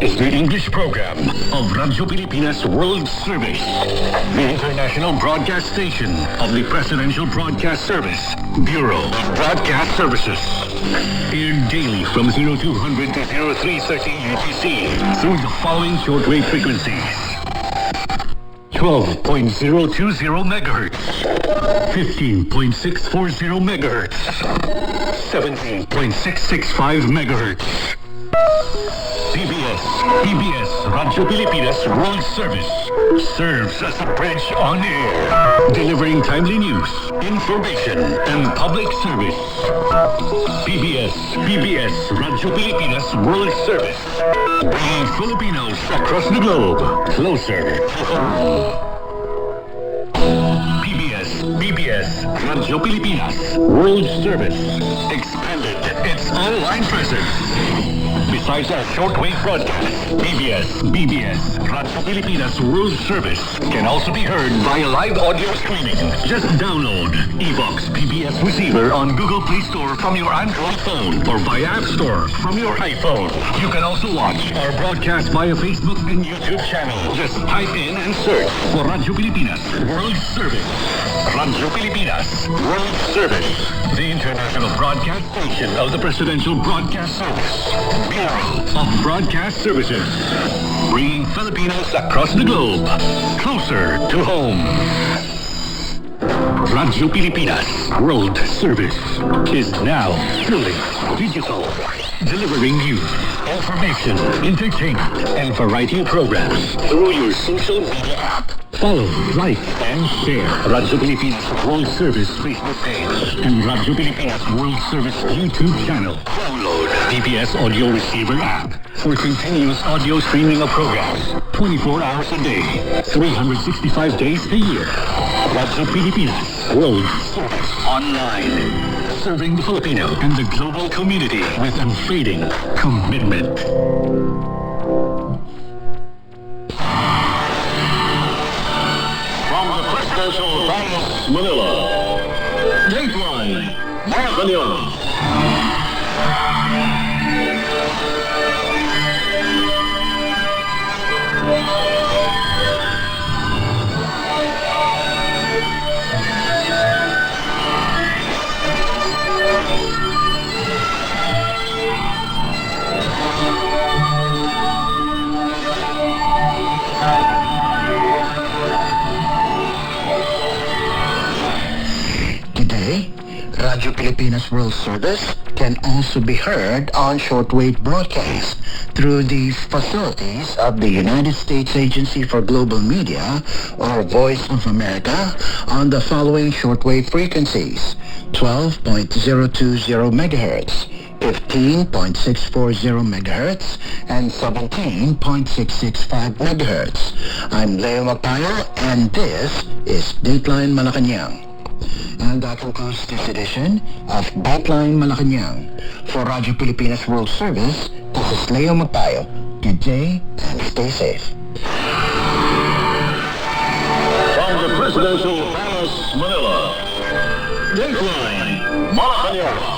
is the English program of Radyo Pilipinas World Service, the international broadcast station of the Presidential Broadcast Service, Bureau of Broadcast Services. Aired daily from 0200 to 0330 UTC through the following shortwave frequencies. 12.020 megahertz, 15.640 megahertz, 17.665 megahertz. PBS Radyo Pilipinas World Service serves as a bridge on air, delivering timely news, information, and public service. PBS Radyo Pilipinas World Service, bringing Filipinos across the globe closer to home. PBS Radyo Pilipinas World Service expanded its online presence. Besides our shortwave broadcast, PBS Radyo Pilipinas World Service can also be heard via live audio streaming. Just download Evox PBS receiver on Google Play Store from your Android phone or via App Store from your iPhone. You can also watch our broadcast via Facebook and YouTube channel. Just type in and search for Radyo Pilipinas World Service. Radyo Pilipinas World Service, the international broadcast station of the Presidential Broadcast Service, Bureau of Broadcast Services, bringing Filipinos across the globe closer to home. Radyo Pilipinas World Service is now fully digital, delivering you information, entertainment, and variety of programs through your social media app. Follow, like, and share Radyo Pilipinas World Service Facebook page and Radyo Pilipinas World Service YouTube channel. Download DPS Audio Receiver app for continuous audio streaming of programs 24 hours a day, 365 days a year. Radyo Pilipinas World Service Online, serving the Filipino and the global community with unfading commitment. Presidential Palace, Manila. Dateline Malacañang. Radyo Pilipinas World Service can also be heard on shortwave broadcast through the facilities of the United States Agency for Global Media, or Voice of America, on the following shortwave frequencies: 12.020 megahertz, 15.640 megahertz, and 17.665 megahertz. I'm Leo Magpayo, and this is Dateline Malacañang. And that concludes this edition of Dateline Malacañang. For Radyo Pilipinas World Service, this is Leo Magpayo. Good day and stay safe. From the Presidential Palace, Manila, Dateline Malacañang.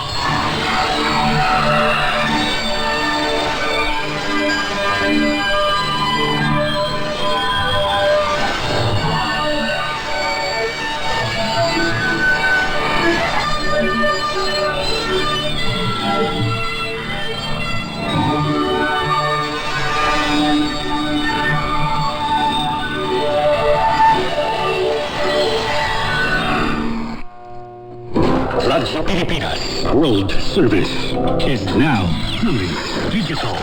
Radyo Pilipinas World Service is now fully digital,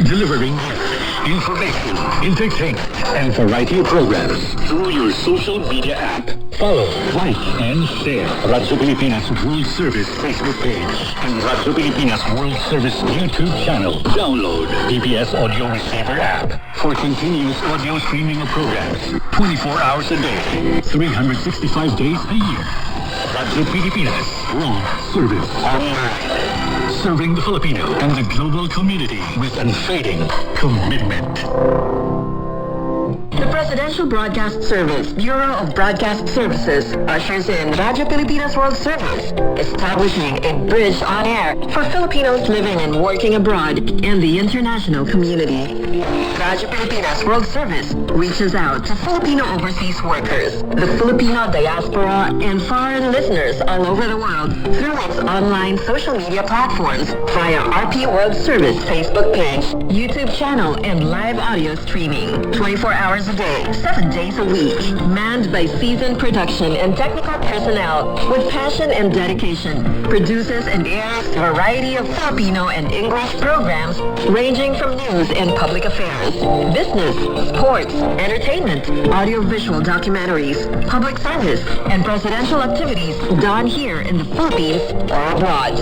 delivering information, entertainment, and variety of programs through your social media app. Follow, like, and share Radyo Pilipinas World Service Facebook page and Radyo Pilipinas World Service YouTube channel. Download DPS Audio Receiver app for continuous audio streaming of programs 24 hours a day, 365 days a year. Radyo Pilipinas World Service Online, serving the Filipino and the global community with unfading commitment. The Presidential Broadcast Service, Bureau of Broadcast Services, ushers in Radyo Pilipinas World Service, establishing a bridge on air for Filipinos living and working abroad and the international community. Radyo Pilipinas World Service reaches out to Filipino overseas workers, the Filipino diaspora, and foreign listeners all over the world through its online social media platforms via RP World Service Facebook page, YouTube channel, and live audio streaming. 24 hours a day, 7 days a week. Manned by seasoned production and technical personnel with passion and dedication. Produces and airs a variety of Filipino and English programs ranging from news and public affairs, business, sports, entertainment, audiovisual documentaries, public service, and presidential activities done here in the Philippines or abroad.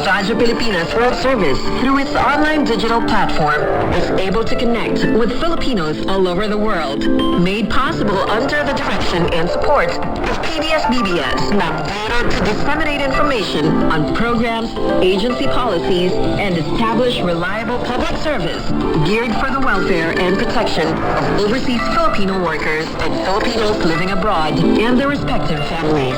Radyo Pilipinas World Service, through its online digital platform, is able to connect with Filipinos all over the world. Made possible under the direction and support of PBS-BBS, mandated to disseminate information on programs, agency policies, and establish reliable public service geared for the welfare and protection of overseas Filipino workers and Filipinos living abroad and their respective families.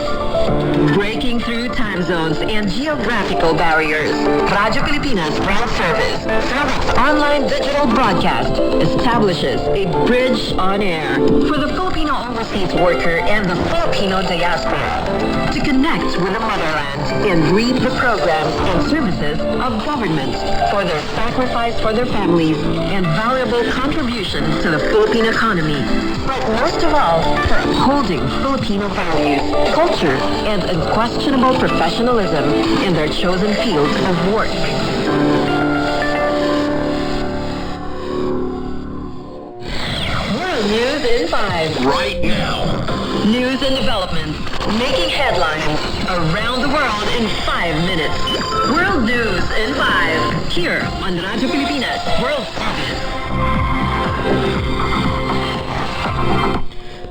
Breaking through time zones and geographical barriers, Radyo Pilipinas World Service, through its online digital broadcast, establishes a bridge on air for the Filipino overseas worker and the Filipino diaspora to connect with the motherland and reap the programs and services of government for their sacrifice for their families and valuable contributions to the Philippine economy, but most of all, for upholding Filipino values, culture, and unquestionable professionalism in their chosen fields of work. World News in 5. Right now. News and developments making headlines around the world in 5 minutes. World News in 5. Here on Radyo Pilipinas World Service.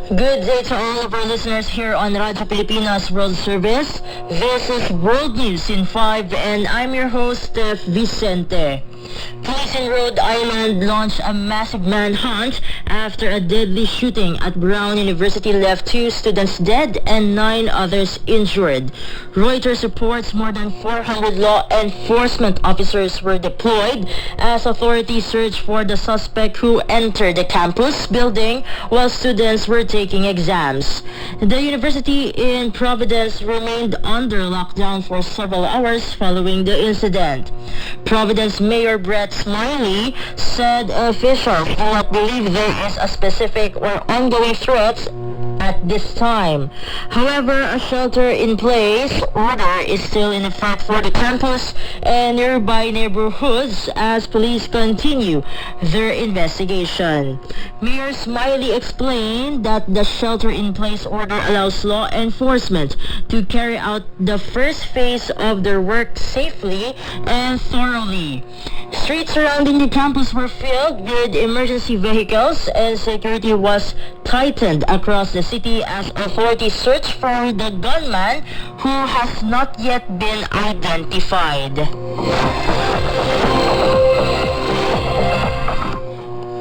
Good day to all of our listeners here on Radyo Pilipinas World Service. This is World News in 5 and I'm your host, Steph Vicente. Police in Rhode Island launched a massive manhunt after a deadly shooting at Brown University left 2 students dead and 9 others injured. Reuters reports more than 400 law enforcement officers were deployed as authorities searched for the suspect who entered the campus building while students were taking exams. The university in Providence remained under lockdown for several hours following the incident. Providence Mayor Brett Smiley said officials do not believe there is a specific or ongoing threat at this time. However, a shelter-in-place order is still in effect for the campus and nearby neighborhoods as police continue their investigation. Mayor Smiley explained that the shelter-in-place order allows law enforcement to carry out the first phase of their work safely and thoroughly. Streets surrounding the campus were filled with emergency vehicles and security was tightened across the city as authorities search for the gunman who has not yet been identified.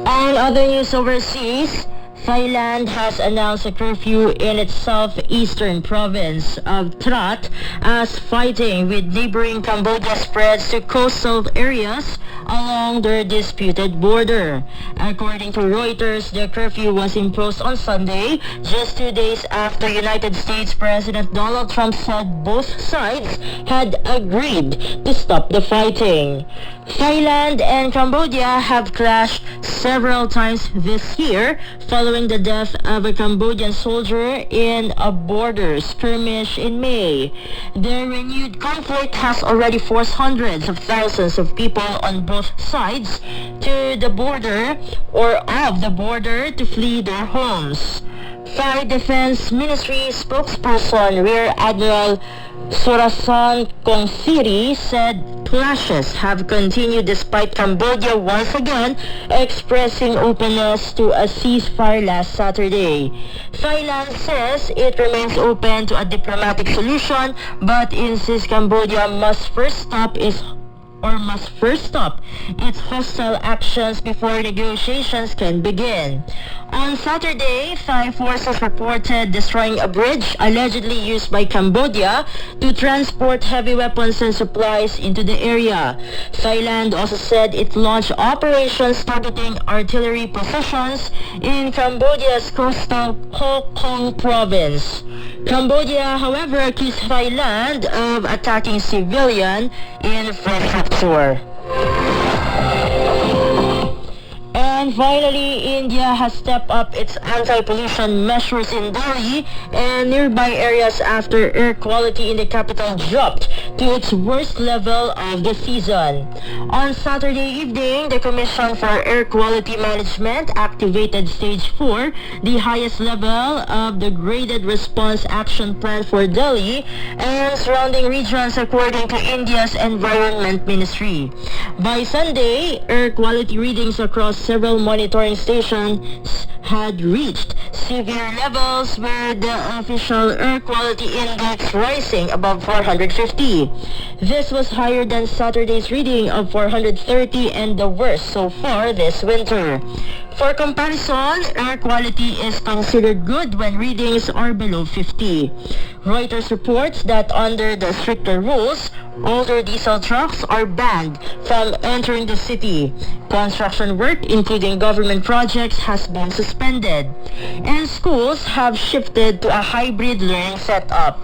On other news overseas, Thailand has announced a curfew in its southeastern province of Trat as fighting with neighboring Cambodia spreads to coastal areas along their disputed border. According to Reuters, the curfew was imposed on Sunday, just 2 days after United States President Donald Trump said both sides had agreed to stop the fighting. Thailand and Cambodia have clashed several times this year following the death of a Cambodian soldier in a border skirmish in May. The renewed conflict has already forced hundreds of thousands of people on both sides to the border or of the border to flee their homes. Thai Defense Ministry spokesperson Rear Admiral Surasan Kongthiri said clashes have continued despite Cambodia once again expressing openness to a ceasefire last Saturday. Thailand says it remains open to a diplomatic solution but insists Cambodia must first stop its hostile actions before negotiations can begin. On Saturday, Thai forces reported destroying a bridge allegedly used by Cambodia to transport heavy weapons and supplies into the area. Thailand also said it launched operations targeting artillery positions in Cambodia's coastal Ho Kong province. Cambodia, however, accused Thailand of attacking civilian infrastructure. And finally, India has stepped up its anti-pollution measures in Delhi and nearby areas after air quality in the capital dropped to its worst level of the season. On Saturday evening, the Commission for Air Quality Management activated Stage 4, the highest level of the Graded Response Action Plan for Delhi and surrounding regions according to India's Environment Ministry. By Sunday, air quality readings across several monitoring stations had reached severe levels with the official air quality index rising above 450. This was higher than Saturday's reading of 430 and the worst so far this winter. For comparison, air quality is considered good when readings are below 50. Reuters reports that under the stricter rules, older diesel trucks are banned from entering the city. Construction work, including government projects, has been suspended. And schools have shifted to a hybrid learning setup.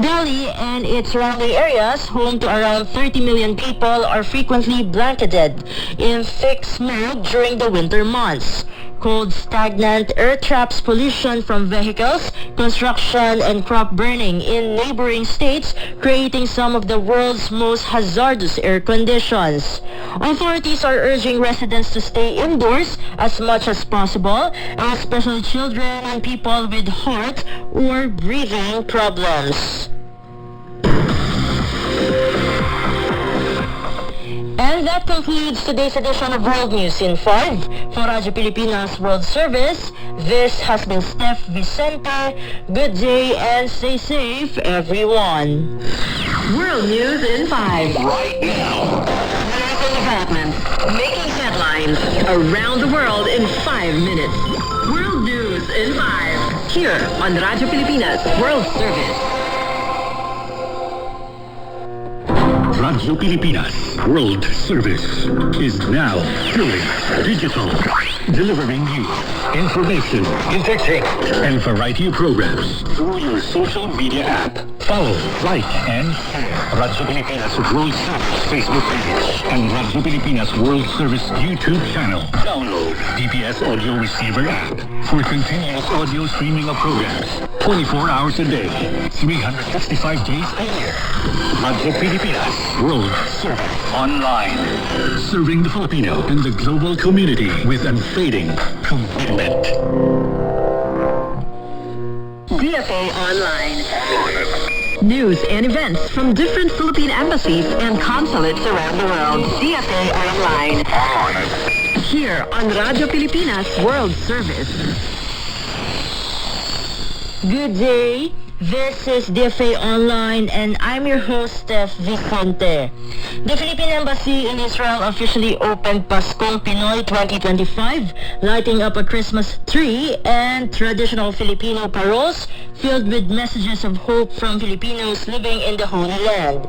Delhi and its surrounding areas, home to around 30 million people, are frequently blanketed in thick smoke during the winter months. Cold, stagnant air traps pollution from vehicles, construction, and crop burning in neighboring states, creating some of the world's most hazardous air conditions. Authorities are urging residents to stay indoors as much as possible, especially children and people with heart or breathing problems. And that concludes today's edition of World News in 5. For Radyo Pilipinas World Service, this has been Steph Vicente. Good day and stay safe, everyone. World News in 5. Right now. News and developments, making headlines around the world in 5 minutes. World News in 5. Here on Radyo Pilipinas World Service. Radyo Pilipinas World Service is now truly digital, delivering news, information, entertainment, and variety of programs through your social media app. Follow, like, and share Radyo Pilipinas World Service Facebook page and Radyo Pilipinas World Service YouTube channel. Download DPS Audio Receiver app for continuous audio streaming of programs 24 hours a day, 365 days a year. Radyo Pilipinas World Service Online. Serving the Filipino and the global community with unfading commitment. DFA Online. News and events from different Philippine embassies and consulates around the world. DFA Online. Here on Radyo Pilipinas World Service. Good day. This is DFA Online and I'm your host, Steph Vicente. The Philippine Embassy in Israel officially opened Paskong Pinoy 2025, lighting up a Christmas tree and traditional Filipino carols filled with messages of hope from Filipinos living in the Holy Land.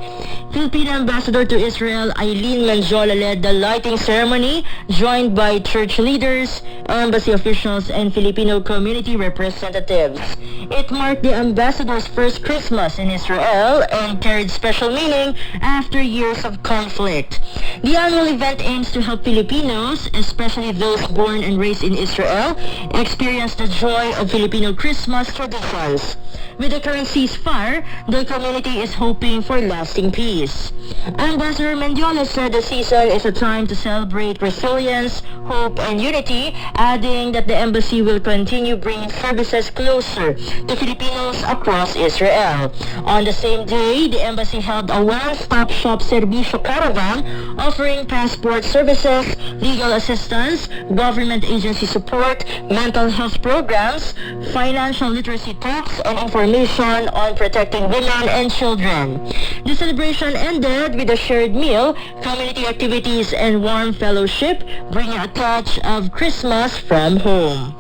Philippine Ambassador to Israel Eileen Manjola led the lighting ceremony, joined by church leaders, embassy officials, and Filipino community representatives. It marked the ambassador's first Christmas in Israel and carried special meaning after years of conflict. The annual event aims to help Filipinos, especially those born and raised in Israel, experience the joy of Filipino Christmas traditions. With the current ceasefire, the community is hoping for lasting peace. Ambassador Mendiola said the season is a time to celebrate resilience, hope, and unity, adding that the embassy will continue bringing services closer to Filipinos across Israel. On the same day, the embassy held a one-stop shop Servicio Caravan offering passport services, legal assistance, government agency support, mental health programs, financial literacy talks, and information on protecting women and children. The celebration ended with a shared meal, community activities, and warm fellowship, bringing a touch of Christmas from home.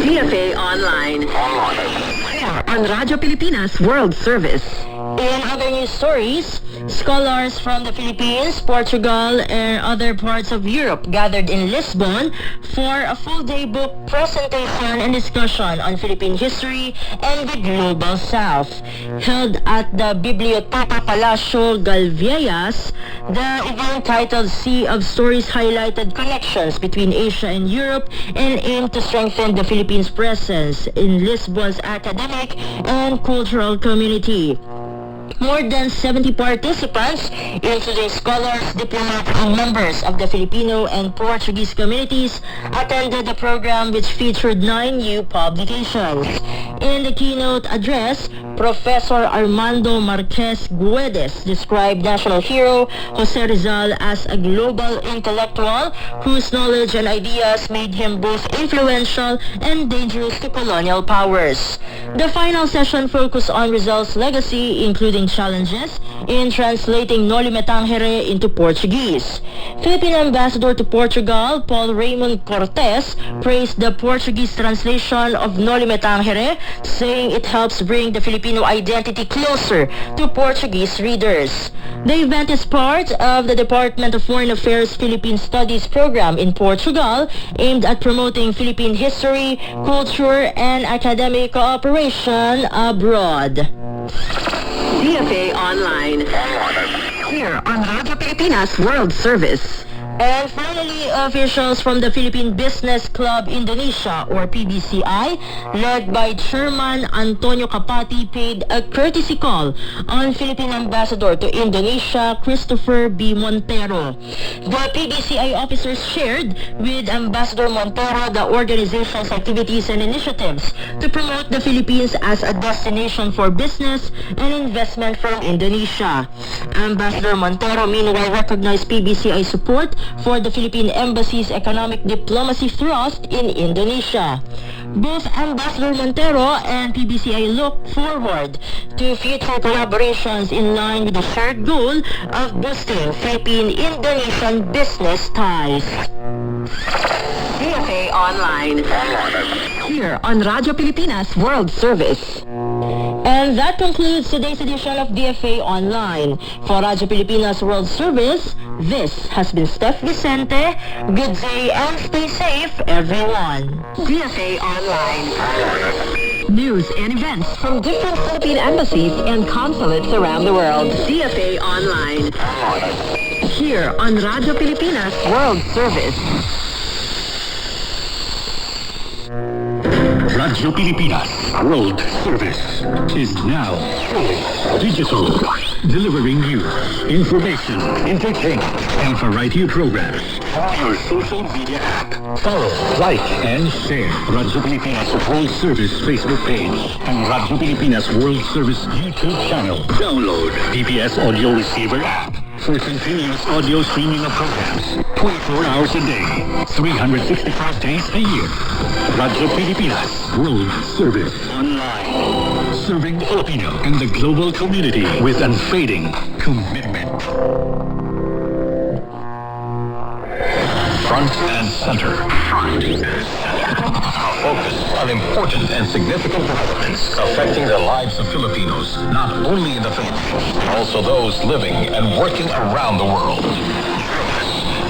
DFA Online. Here on Radyo Pilipinas World Service. In other news stories, scholars from the Philippines, Portugal, and other parts of Europe gathered in Lisbon for a full-day book presentation and discussion on Philippine history and the Global South. Held at the Biblioteca Palacio Galvias, the event titled Sea of Stories highlighted connections between Asia and Europe and aimed to strengthen the Philippines' presence in Lisbon's academic and cultural community. More than 70 participants, including scholars, diplomats, and members of the Filipino and Portuguese communities, attended the program, which featured 9 new publications. In the keynote address, Professor Armando Marquez Guedes described national hero Jose Rizal as a global intellectual whose knowledge and ideas made him both influential and dangerous to colonial powers. The final session focused on Rizal's legacy, including challenges in translating Noli Me Tangere into Portuguese. Philippine Ambassador to Portugal, Paul Raymond Cortes, praised the Portuguese translation of Noli Me Tangere, saying it helps bring the Filipino identity closer to Portuguese readers. The event is part of the Department of Foreign Affairs Philippine Studies program in Portugal, aimed at promoting Philippine history, culture, and academic cooperation abroad. DFA Online. Here on Radyo Pilipinas World Service. And finally, officials from the Philippine Business Club Indonesia, or PBCI, led by Chairman Antonio Capati, paid a courtesy call on Philippine Ambassador to Indonesia, Christopher B. Montero. The PBCI officers shared with Ambassador Montero the organization's activities and initiatives to promote the Philippines as a destination for business and investment from Indonesia. Ambassador Montero meanwhile recognized PBCI support for the Philippine Embassy's economic diplomacy thrust in Indonesia. Both Ambassador Montero and PBCI look forward to future collaborations in line with the shared goal of boosting Philippine-Indonesian business ties. DFA Online. Here on Radyo Pilipinas World Service. And that concludes today's edition of DFA Online. For Radyo Pilipinas World Service, this has been Steph Vicente. Good day and stay safe, everyone. DFA Online. News and events from different Philippine embassies and consulates around the world. DFA Online. Here on Radyo Pilipinas World Service. Radyo Pilipinas World Service is now fully digital, delivering news, information, entertainment, and variety of programs on your social media app. Follow, like, and share Radyo Pilipinas World Service Facebook page and Radyo Pilipinas World Service YouTube channel. Download PBS Audio Receiver app for continuous audio streaming of programs 24 hours a day, 365 days a year. Radyo Pilipinas World Service Online, serving Filipino and the global community with unfading commitment. Front and center. Front and center. Focus on important and significant developments affecting the lives of Filipinos, not only in the Philippines, but also those living and working around the world.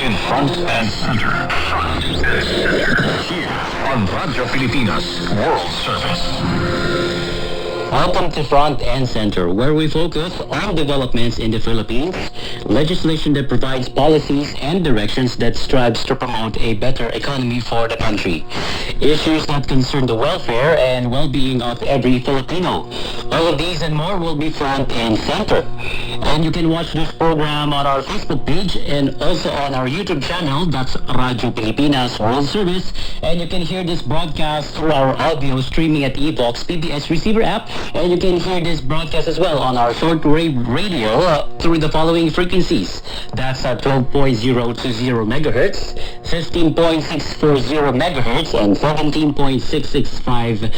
In Front and Center. Front and Center. Here on Radyo Pilipinas World Service. Welcome to Front and Center, where we focus on developments in the Philippines, legislation that provides policies and directions that strives to promote a better economy for the country, issues that concern the welfare and well-being of every Filipino. All of these and more will be Front and Center. And you can watch this program on our Facebook page and also on our YouTube channel, that's Radyo Pilipinas World Service. And you can hear this broadcast through our audio streaming at Evox PBS receiver app. And you can hear this broadcast as well on our shortwave radio through the following frequencies. That's at 12.020 megahertz, 15.640 megahertz, and 17.665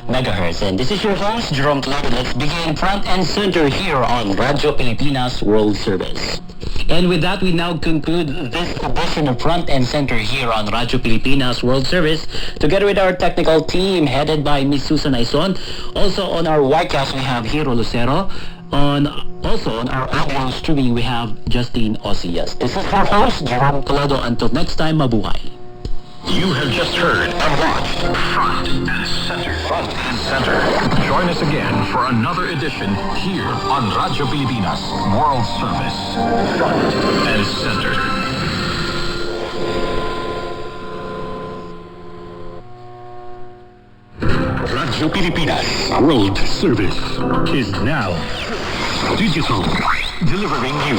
megahertz. And this is your host, Jerome Claude. Let's begin Front and Center here on Radyo Pilipinas World Service. And with that, we now conclude this edition of Front and Center here on Radyo Pilipinas World Service, together with our technical team headed by Miss Susan Aison. Also on our Whitecast, we have Hiro Lucero. Also on our audio streaming, we have Justine Osias. This is our host, Jerome Toledo. Until next time, mabuhay. You have just heard and watched Front and Center. Front and Center. Join us again for another edition here on Radyo Pilipinas World Service. Front and Center. Radyo Pilipinas World Service is now digital, delivering you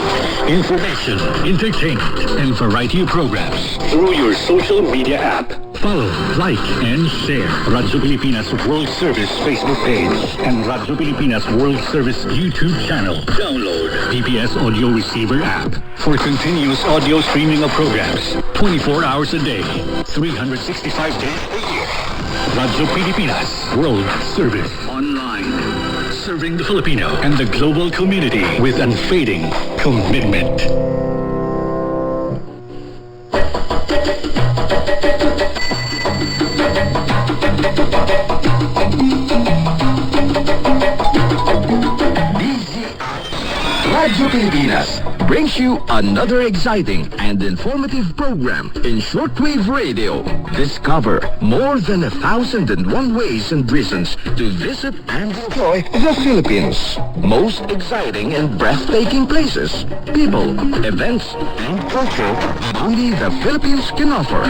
information, entertainment, and variety of programs through your social media app. Follow, like, and share Radyo Pilipinas World Service Facebook page and Radyo Pilipinas World Service YouTube channel. Download PBS Audio Receiver app for continuous audio streaming of programs 24 hours a day, 365 days a year. Radyo Pilipinas World Service Online. Serving the Filipino and the global community with unfading commitment. Radyo Pilipinas brings you another exciting and informative program in shortwave radio. Discover more than 1,001 ways and reasons to visit and enjoy the Philippines. Most exciting and breathtaking places, people, events, and culture that only the Philippines can offer.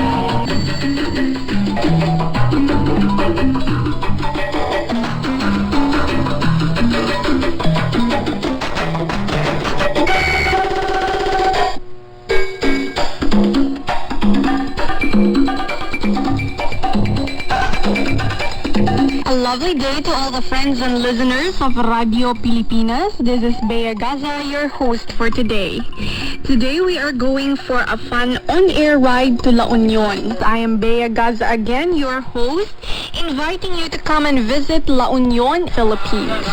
Lovely day to all the friends and listeners of Radio Pilipinas. This is Bea Gaza, your host for today. Today we are going for a fun on-air ride to La Union. I am Bea Gaza again, your host, inviting you to come and visit La Union, Philippines.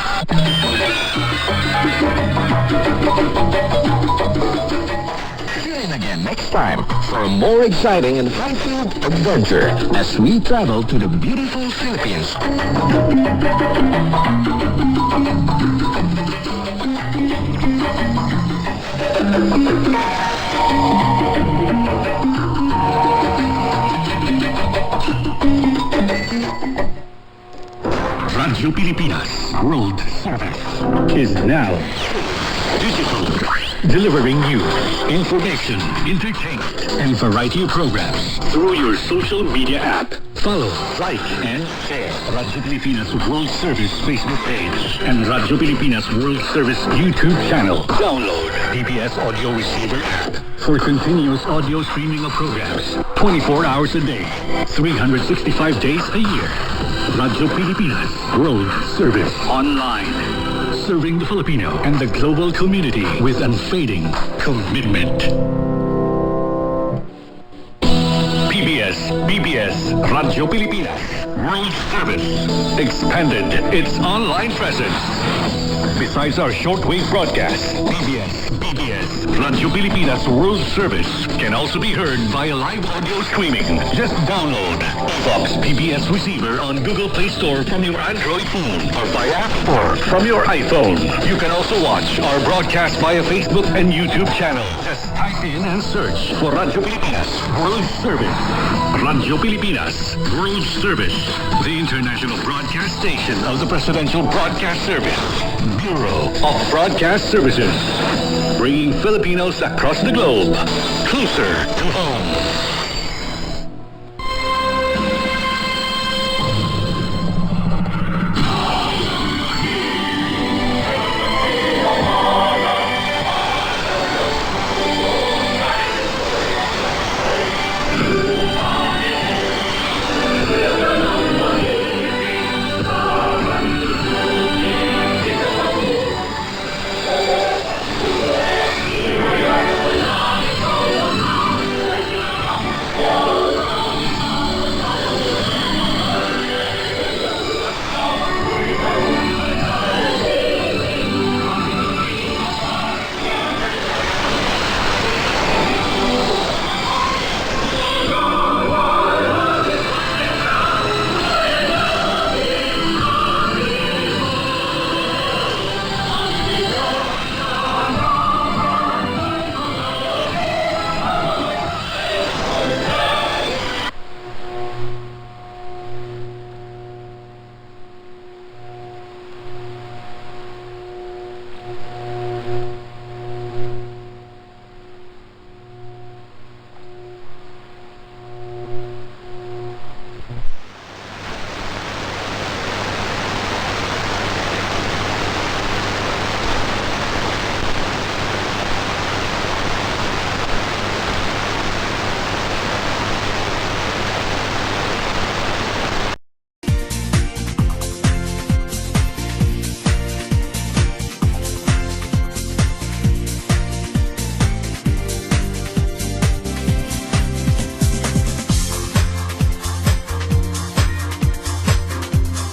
Tune in again next time for a more exciting and fun-filled adventure as we travel to the beautiful Philippines. Radyo Pilipinas World Service is now digital, delivering you information, entertainment, and variety of programs through your social media app. Follow, like, and share Radyo Pilipinas World Service Facebook page and Radyo Pilipinas World Service YouTube channel. Download PBS Audio Receiver app for continuous audio streaming of programs 24 hours a day, 365 days a year. Radyo Pilipinas World Service Online. Serving the Filipino and the global community with unfading commitment. BBS, Radyo Pilipinas World Service expanded its online presence. Besides our shortwave broadcast, BBS, Radyo Pilipinas World Service can also be heard via live audio streaming. Just download Box PBS receiver on Google Play Store from your Android phone or via App Store from your iPhone. You can also watch our broadcast via Facebook and YouTube channel. Just type in and search for Radyo Pilipinas World Service. Radyo Pilipinas World Service, the international broadcast station of the Presidential Broadcast Service, Bureau of Broadcast Services, bringing Filipinos across the globe closer to home.